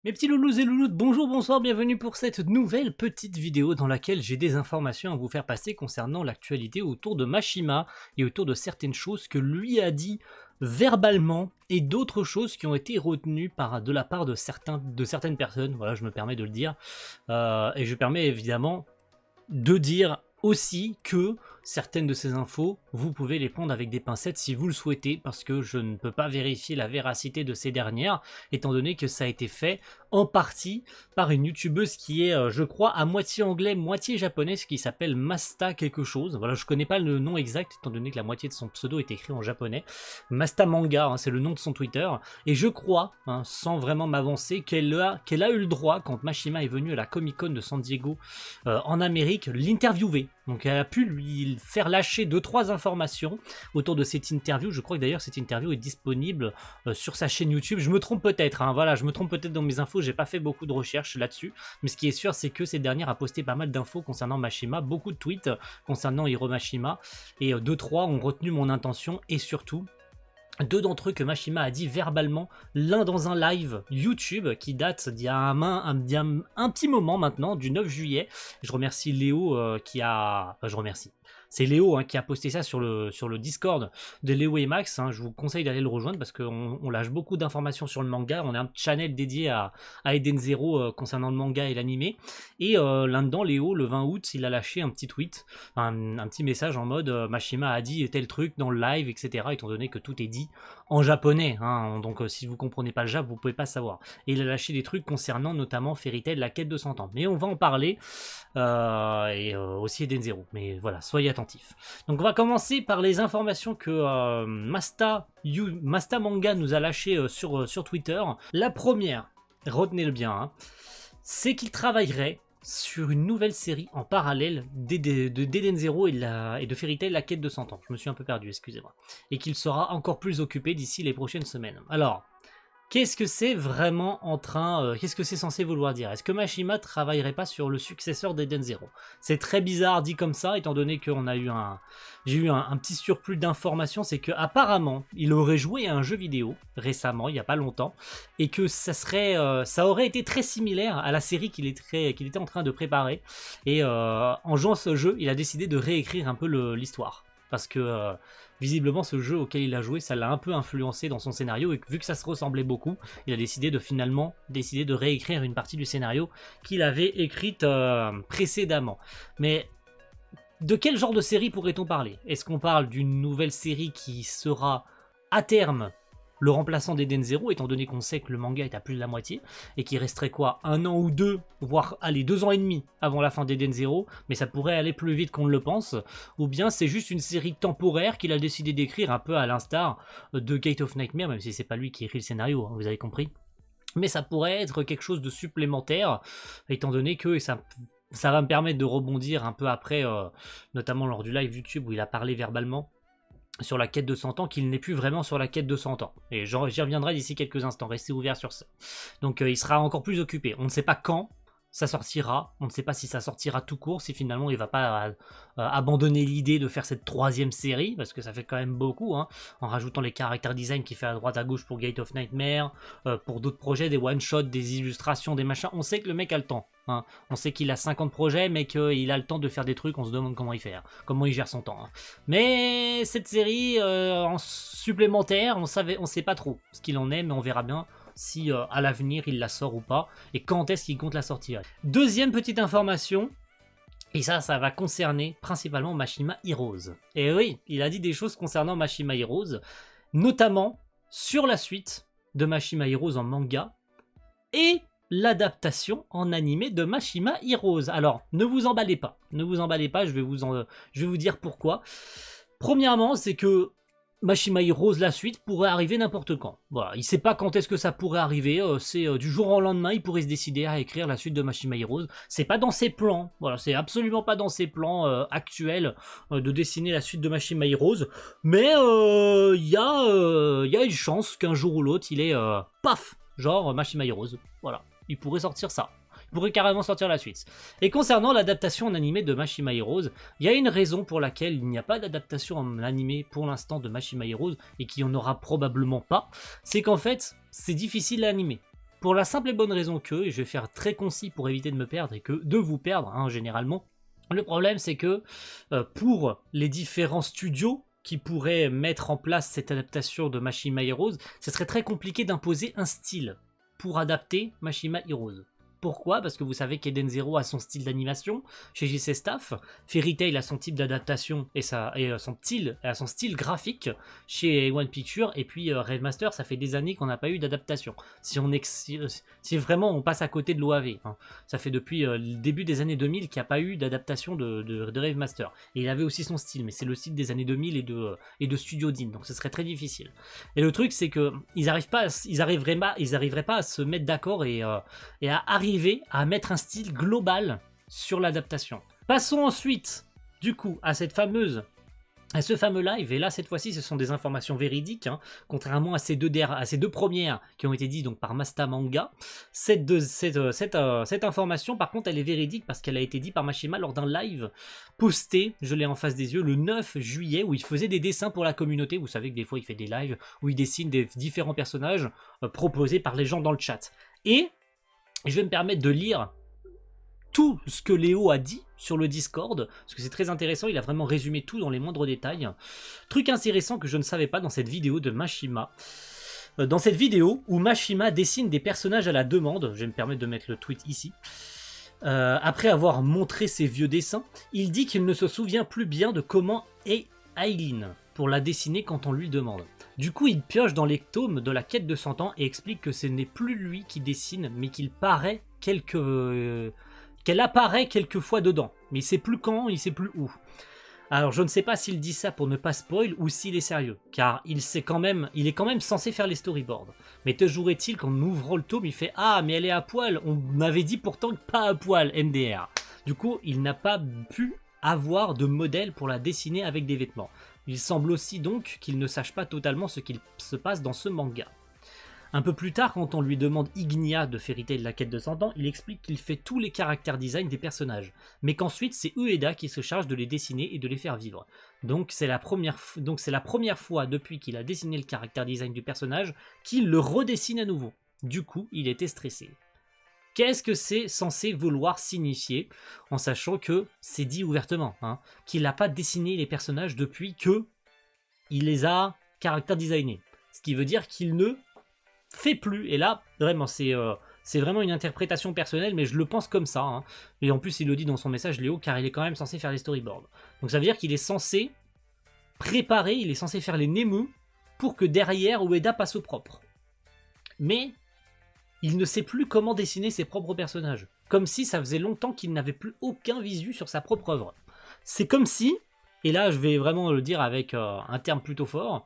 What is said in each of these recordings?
Mes petits loulous et louloutes, bonjour, bonsoir, bienvenue pour cette nouvelle petite vidéo dans laquelle j'ai des informations à vous faire passer concernant l'actualité autour de Mashima et autour de certaines choses que lui a dit verbalement et d'autres choses qui ont été retenues de la part de certaines personnes, voilà, je me permets de le dire, et je permets évidemment de dire aussi que certaines de ces infos, vous pouvez les prendre avec des pincettes si vous le souhaitez, parce que je ne peux pas vérifier la véracité de ces dernières, étant donné que ça a été fait en partie par une youtubeuse qui est, je crois, à moitié anglais, moitié japonaise, qui s'appelle Masta quelque chose. Voilà, je connais pas le nom exact, étant donné que la moitié de son pseudo est écrit en japonais. Masta Manga, hein, c'est le nom de son Twitter, et je crois, hein, sans vraiment m'avancer, qu'elle a eu le droit, quand Mashima est venu à la Comic Con de San Diego en Amérique, l'interviewer. Donc elle a pu lui faire lâcher 2-3 informations autour de cette interview. Je crois que d'ailleurs cette interview est disponible sur sa chaîne YouTube. Je me trompe peut-être, hein, voilà, je me trompe peut-être dans mes infos, j'ai pas fait beaucoup de recherches là-dessus. Mais ce qui est sûr, c'est que cette dernière a posté pas mal d'infos concernant Mashima, beaucoup de tweets concernant Hiro Mashima, et 2-3 ont retenu mon intention, et surtout deux d'entre eux que Mashima a dit verbalement, l'un dans un live YouTube qui date d'il y a un petit moment maintenant, du 9 juillet. Je remercie Léo qui a... Enfin, je remercie. C'est Léo, hein, qui a posté ça sur le Discord de Léo et Max, hein. Je vous conseille d'aller le rejoindre parce qu'on lâche beaucoup d'informations sur le manga. On a un channel dédié à Eden Zero concernant le manga et l'animé. Et là-dedans, Léo, le 20 août, il a lâché un petit tweet, un petit message en mode Mashima a dit tel truc dans le live, etc. Étant donné que tout est dit en japonais, hein. Donc si vous comprenez pas le jap, vous pouvez pas savoir. Et il a lâché des trucs concernant notamment Fairy Tail, la quête de 100 ans. Mais on va en parler, et aussi Eden Zero. Mais voilà, soyez attentifs. Donc on va commencer par les informations que Masta Manga nous a lâchées sur Twitter. La première, retenez-le bien, hein, c'est qu'il travaillerait sur une nouvelle série en parallèle d'Eden Zero et de Fairy Tail, la quête de 100 ans. Je me suis un peu perdu, excusez-moi. Et qu'il sera encore plus occupé d'ici les prochaines semaines. Alors, qu'est-ce que c'est vraiment qu'est-ce que c'est censé vouloir dire? Est-ce que Mashima travaillerait pas sur le successeur d'Eden Zero? C'est très bizarre dit comme ça, étant donné qu'on a eu j'ai eu un petit surplus d'informations, c'est que apparemment il aurait joué à un jeu vidéo récemment, il y a pas longtemps, et que ça aurait été très similaire à la série qu'il était en train de préparer. Et en jouant ce jeu, il a décidé de réécrire un peu l'histoire. Parce que visiblement ce jeu auquel il a joué, ça l'a un peu influencé dans son scénario, et vu que ça se ressemblait beaucoup, il a décidé de réécrire une partie du scénario qu'il avait écrite précédemment. Mais de quel genre de série pourrait-on parler? Est-ce qu'on parle d'une nouvelle série qui sera à terme le remplaçant d'Eden Zero, étant donné qu'on sait que le manga est à plus de la moitié, et qu'il resterait quoi, 1 an ou 2, voire allez, 2 ans et demi avant la fin d'Eden Zero, mais ça pourrait aller plus vite qu'on ne le pense, ou bien c'est juste une série temporaire qu'il a décidé d'écrire un peu à l'instar de Gate of Nightmare, même si c'est pas lui qui écrit le scénario, hein, vous avez compris. Mais ça pourrait être quelque chose de supplémentaire, étant donné que ça va me permettre de rebondir un peu après, notamment lors du live YouTube où il a parlé verbalement sur la quête de 100 ans, qu'il n'est plus vraiment sur la quête de 100 ans. Et j'y reviendrai d'ici quelques instants, restez ouverts sur ça. Donc il sera encore plus occupé. On ne sait pas quand ça sortira, on ne sait pas si ça sortira tout court, si finalement il va pas abandonner l'idée de faire cette troisième série, parce que ça fait quand même beaucoup, hein, en rajoutant les character design qu'il fait à droite à gauche pour Gate of Nightmare, pour d'autres projets, des one-shots, des illustrations, des machins. On sait que le mec a le temps. Hein. On sait qu'il a 50 projets, mais qu'il a le temps de faire des trucs, on se demande comment il fait, comment il gère son temps. Hein. Mais cette série en supplémentaire, on sait pas trop ce qu'il en est, mais on verra bien si à l'avenir il la sort ou pas, et quand est-ce qu'il compte la sortir. Deuxième petite information, et ça va concerner principalement Mashima Heroes. Et oui, il a dit des choses concernant Mashima Heroes, notamment sur la suite de Mashima Heroes en manga, et l'adaptation en animé de Mashima Heroes. Alors, ne vous emballez pas, je vais vous dire pourquoi. Premièrement, c'est que Mashima Heroes, la suite, pourrait arriver n'importe quand. Voilà, il sait pas quand est-ce que ça pourrait arriver, c'est du jour au lendemain, il pourrait se décider à écrire la suite de Mashima Heroes. C'est pas dans ses plans, voilà, c'est absolument pas dans ses plans actuels de dessiner la suite de Mashima Heroes, mais il y a une chance qu'un jour ou l'autre, il est paf, genre Mashima Heroes, voilà, il pourrait sortir ça. Il pourrait carrément sortir la suite. Et concernant l'adaptation en animé de Mashima Heroes, il y a une raison pour laquelle il n'y a pas d'adaptation en animé pour l'instant de Mashima Heroes, et qu'il n'y en aura probablement pas, c'est qu'en fait, c'est difficile à animer. Pour la simple et bonne raison que, et je vais faire très concis pour éviter de me perdre et que de vous perdre, hein, généralement, le problème c'est que pour les différents studios qui pourraient mettre en place cette adaptation de Mashima Heroes, ce serait très compliqué d'imposer un style pour adapter Mashima Heroes. Pourquoi? Parce que vous savez qu'Eden Zero a son style d'animation chez JC Staff, Fairy Tail a son type d'adaptation et son style graphique chez One Picture, et puis Rave Master, ça fait des années qu'on n'a pas eu d'adaptation. Si vraiment on passe à côté de l'OAV, hein. Ça fait depuis le début des années 2000 qu'il n'y a pas eu d'adaptation de Rave Master. Et il avait aussi son style, mais c'est le style des années 2000 et de Studio Dean, donc ce serait très difficile. Et le truc, c'est que ils arriveraient pas à se mettre d'accord et à arriver à mettre un style global sur l'adaptation. Passons ensuite, du coup, à ce fameux live, et là cette fois-ci ce sont des informations véridiques, hein, contrairement à ces deux premières qui ont été dites donc par Masta Manga. Cette information par contre elle est véridique parce qu'elle a été dite par Mashima lors d'un live posté, je l'ai en face des yeux, le 9 juillet, où il faisait des dessins pour la communauté. Vous savez que des fois il fait des lives où il dessine des différents personnages proposés par les gens dans le chat. Et je vais me permettre de lire tout ce que Léo a dit sur le Discord, parce que c'est très intéressant, il a vraiment résumé tout dans les moindres détails. Truc intéressant que je ne savais pas dans cette vidéo de Mashima. Dans cette vidéo où Mashima dessine des personnages à la demande, je vais me permettre de mettre le tweet ici, après avoir montré ses vieux dessins, il dit qu'il ne se souvient plus bien de comment est Aileen pour la dessiner quand on lui demande. Du coup, il pioche dans les tomes de la quête de 100 ans et explique que ce n'est plus lui qui dessine, mais qu'elle apparaît quelquefois dedans. Mais il sait plus quand, il sait plus où. Alors, je ne sais pas s'il dit ça pour ne pas spoil ou s'il est sérieux, car il est quand même censé faire les storyboards. Mais toujours est-il qu'en ouvrant le tome, il fait « Ah, mais elle est à poil, on m'avait dit pourtant que pas à poil, MDR ». Du coup, il n'a pas pu avoir de modèle pour la dessiner avec des vêtements. Il semble aussi donc qu'il ne sache pas totalement ce qu'il se passe dans ce manga. Un peu plus tard, quand on lui demande Ignia de Fairy Tail la quête de 100 ans, il explique qu'il fait tous les caractères design des personnages, mais qu'ensuite c'est Ueda qui se charge de les dessiner et de les faire vivre. Donc c'est la première fois depuis qu'il a dessiné le caractère design du personnage qu'il le redessine à nouveau. Du coup, il était stressé. Qu'est-ce que c'est censé vouloir signifier, en sachant que c'est dit ouvertement, hein, qu'il n'a pas dessiné les personnages depuis que il les a caractère designés. Ce qui veut dire qu'il ne fait plus, et là, vraiment, c'est vraiment une interprétation personnelle, mais je le pense comme ça, hein. Et en plus, il le dit dans son message, Léo, car il est quand même censé faire les storyboards. Donc ça veut dire qu'il est censé préparer, il est censé faire les Nemu pour que derrière, Ueda passe au propre. Mais il ne sait plus comment dessiner ses propres personnages. Comme si ça faisait longtemps qu'il n'avait plus aucun visu sur sa propre œuvre. C'est comme si, et là je vais vraiment le dire avec un terme plutôt fort,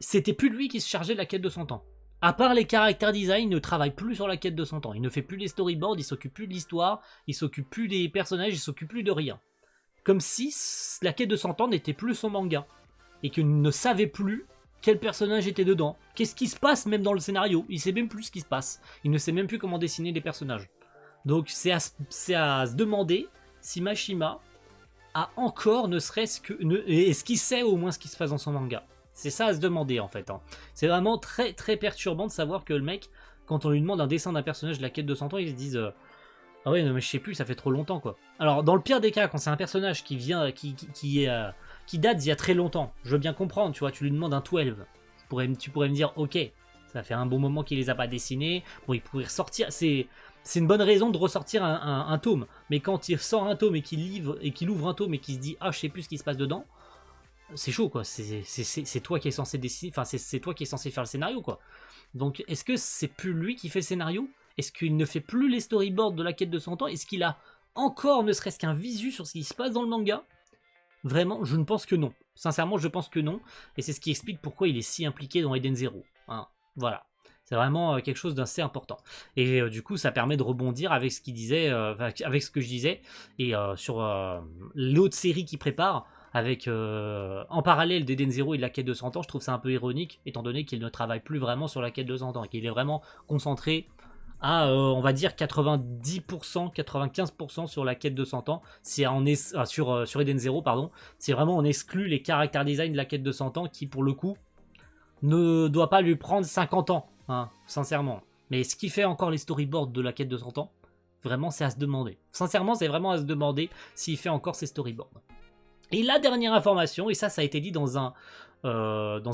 c'était plus lui qui se chargeait de la quête de 100 ans. À part les caractères design, il ne travaille plus sur la quête de 100 ans. Il ne fait plus les storyboards, il s'occupe plus de l'histoire, il s'occupe plus des personnages, il s'occupe plus de rien. Comme si la quête de 100 ans n'était plus son manga. Et qu'il ne savait plus quel personnage était dedans. Qu'est-ce qui se passe même dans le scénario? Il sait même plus ce qui se passe. Il ne sait même plus comment dessiner les personnages. Donc c'est à se demander si Mashima a encore ne serait-ce que... Est-ce qu'il sait au moins ce qui se passe dans son manga? C'est ça à se demander en fait, hein. C'est vraiment très très perturbant de savoir que le mec, quand on lui demande un dessin d'un personnage de la quête de 100 ans, il se dit ah ouais, non, mais je sais plus, ça fait trop longtemps quoi. Alors dans le pire des cas, quand c'est un personnage qui vient, qui date d'il y a très longtemps, je veux bien comprendre, tu vois, tu lui demandes un 12, tu pourrais me dire ok, ça fait un bon moment qu'il les a pas dessinés, bon il pourrait ressortir, c'est une bonne raison de ressortir un tome, mais quand il sort un tome et qu'il ouvre un tome et qu'il se dit ah je sais plus ce qui se passe dedans, c'est chaud quoi, c'est toi qui es censé dessiner, enfin c'est toi qui es censé faire le scénario quoi. Donc est-ce que c'est plus lui qui fait le scénario? Est-ce qu'il ne fait plus les storyboards de la quête de 100 ans? Est-ce qu'il a encore ne serait-ce qu'un visu sur ce qui se passe dans le manga? Vraiment, je ne pense que non. Sincèrement, je pense que non. Et c'est ce qui explique pourquoi il est si impliqué dans Eden Zero. Hein, voilà. C'est vraiment quelque chose d'assez important. Et du coup, ça permet de rebondir avec ce qu'il disait, avec ce que je disais, et sur l'autre série qu'il prépare, avec en parallèle d'Eden Zero et de la quête de 100 ans. Je trouve ça un peu ironique, étant donné qu'il ne travaille plus vraiment sur la quête de 100 ans, et qu'il est vraiment concentré à, on va dire, 90%, 95% sur la quête de 100 ans. C'est sur Eden Zero, pardon. C'est vraiment, on exclut les caractères design de la quête de 100 ans qui, pour le coup, ne doit pas lui prendre 50 ans, hein, sincèrement. Mais est-ce qu'il fait encore les storyboards de la quête de 100 ans? Vraiment, c'est à se demander. Sincèrement, c'est vraiment à se demander s'il fait encore ses storyboards. Et la dernière information, et ça a été dit dans un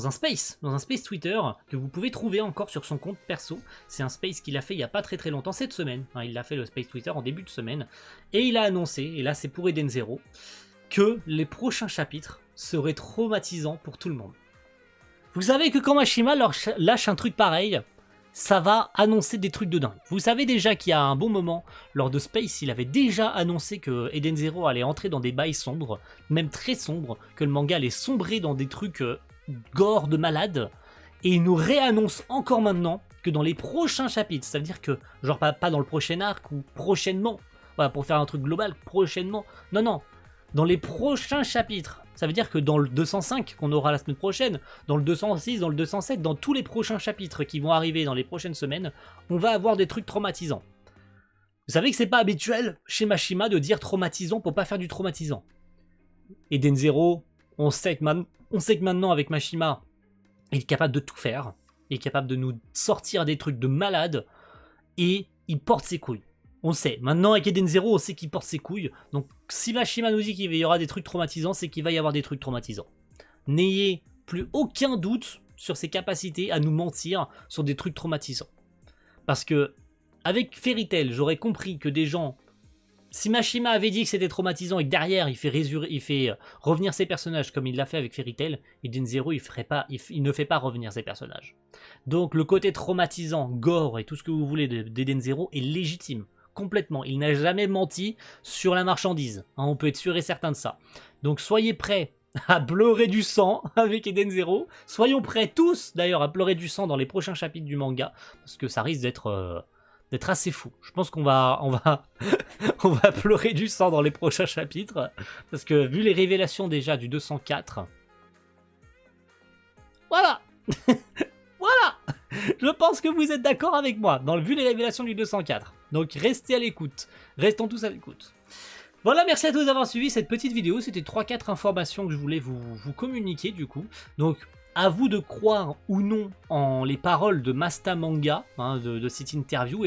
space Twitter, que vous pouvez trouver encore sur son compte perso. C'est un space qu'il a fait il n'y a pas très longtemps, cette semaine. Hein, il a fait le space Twitter en début de semaine. Et il a annoncé, et là c'est pour Eden Zero, que les prochains chapitres seraient traumatisants pour tout le monde. Vous savez que quand Mashima lâche un truc pareil, ça va annoncer des trucs de dingue. Vous savez déjà qu'il y a un bon moment, lors de Space, il avait déjà annoncé que Eden Zero allait entrer dans des bails sombres, même très sombres, que le manga allait sombrer dans des trucs gore de malade, et il nous réannonce encore maintenant que dans les prochains chapitres, ça veut dire que, genre pas dans le prochain arc ou prochainement, voilà, pour faire un truc global, prochainement, non, dans les prochains chapitres. Ça veut dire que dans le 205 qu'on aura la semaine prochaine, dans le 206, dans le 207, dans tous les prochains chapitres qui vont arriver dans les prochaines semaines, on va avoir des trucs traumatisants. Vous savez que c'est pas habituel chez Mashima de dire traumatisant pour pas faire du traumatisant. Eden Zero, on sait que maintenant avec Mashima, il est capable de tout faire, il est capable de nous sortir des trucs de malade, et il porte ses couilles. On sait. Maintenant, avec Eden Zero, on sait qu'il porte ses couilles. Donc, si Mashima nous dit qu'il y aura des trucs traumatisants, c'est qu'il va y avoir des trucs traumatisants. N'ayez plus aucun doute sur ses capacités à nous mentir sur des trucs traumatisants. Parce que, avec Fairy Tail, j'aurais compris que des gens... Si Mashima avait dit que c'était traumatisant et que derrière, il fait revenir ses personnages comme il l'a fait avec Fairy Tail, Eden Zero, il ne fait pas revenir ses personnages. Donc, le côté traumatisant, gore et tout ce que vous voulez d'Eden Zero est légitime. Complètement, il n'a jamais menti sur la marchandise, hein, on peut être sûr et certain de ça. Donc soyez prêts à pleurer du sang avec Eden Zero, soyons prêts tous d'ailleurs à pleurer du sang dans les prochains chapitres du manga, parce que ça risque d'être assez fou. Je pense qu'on va on va pleurer du sang dans les prochains chapitres, parce que vu les révélations déjà du 204, voilà. Voilà. Je pense que vous êtes d'accord avec moi, vu les révélations du 204. Donc restez à l'écoute, restons tous à l'écoute. Voilà, merci à tous d'avoir suivi cette petite vidéo, c'était 3-4 informations que je voulais vous communiquer du coup. Donc à vous de croire ou non en les paroles de Masta Manga, hein, de cette interview.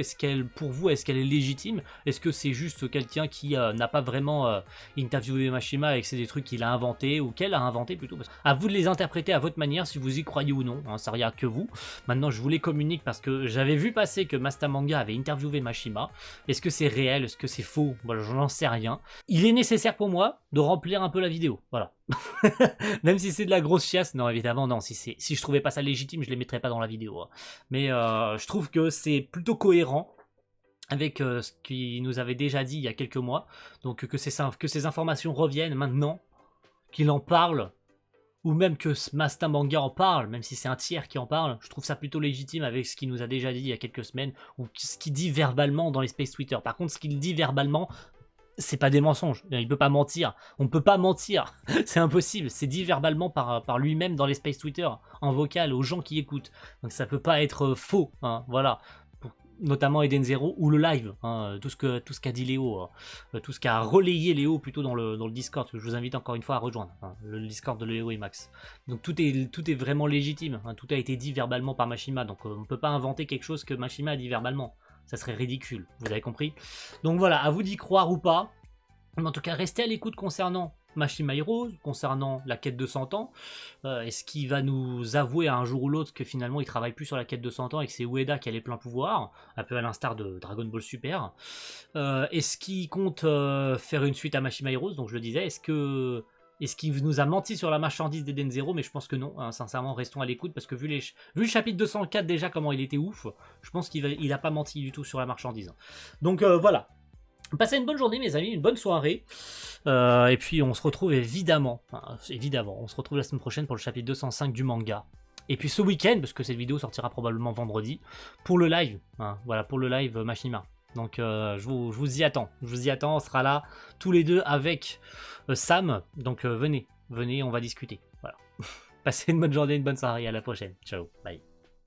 Pour vous, est-ce qu'elle est légitime? Est-ce que c'est juste quelqu'un qui n'a pas vraiment interviewé Mashima et que c'est des trucs qu'il a inventés ou qu'elle a inventé plutôt? À vous de les interpréter à votre manière, si vous y croyez ou non, hein, ça regarde que vous. Maintenant, je vous les communique parce que j'avais vu passer que Masta Manga avait interviewé Mashima. Est-ce que c'est réel? Est-ce que c'est faux? Voilà, je n'en sais rien. Il est nécessaire pour moi de remplir un peu la vidéo, voilà. Même si c'est de la grosse chiasse, non évidemment non, si je trouvais pas ça légitime, je les mettrais pas dans la vidéo. Hein. Mais je trouve que c'est plutôt cohérent avec ce qu'il nous avait déjà dit il y a quelques mois. Donc que ces informations reviennent maintenant, qu'il en parle, ou même que Masta Manga en parle, même si c'est un tiers qui en parle, je trouve ça plutôt légitime avec ce qu'il nous a déjà dit il y a quelques semaines, ou ce qu'il dit verbalement dans les Space Twitter. Par contre, ce qu'il dit verbalement, c'est pas des mensonges, il peut pas mentir, on peut pas mentir, c'est impossible, c'est dit verbalement par lui-même dans les Space Twitter, en vocal, aux gens qui écoutent, donc ça peut pas être faux, hein, voilà, notamment Eden Zero ou le live, hein, tout ce qu'a dit Léo, tout ce qu'a relayé Léo plutôt dans le Discord, que je vous invite encore une fois à rejoindre, hein, le Discord de Léo et Max, donc tout est vraiment légitime, hein, tout a été dit verbalement par Mashima, donc on peut pas inventer quelque chose que Mashima a dit verbalement. Ça serait ridicule, vous avez compris? Donc voilà, à vous d'y croire ou pas. Mais en tout cas, restez à l'écoute concernant Mashima Heroes, concernant la quête de 100 ans. Est-ce qu'il va nous avouer un jour ou l'autre que finalement il travaille plus sur la quête de 100 ans et que c'est Ueda qui a les pleins pouvoirs, un peu à l'instar de Dragon Ball Super. Est-ce qu'il compte faire une suite à Mashima Heroes? Donc je le disais, est-ce qu'il nous a menti sur la marchandise d'Eden Zero? Mais je pense que non, hein, sincèrement, restons à l'écoute, parce que vu le chapitre 204 déjà, comment il était ouf, je pense qu'il a pas menti du tout sur la marchandise. Donc voilà. Passez une bonne journée mes amis, une bonne soirée, et puis on se retrouve évidemment, on se retrouve la semaine prochaine pour le chapitre 205 du manga. Et puis ce week-end, parce que cette vidéo sortira probablement vendredi, pour le live, hein, voilà, pour le live Mashima. Donc je vous y attends, on sera là tous les deux avec Sam, donc venez, on va discuter, voilà. Passez une bonne journée, une bonne soirée, à la prochaine, ciao, bye.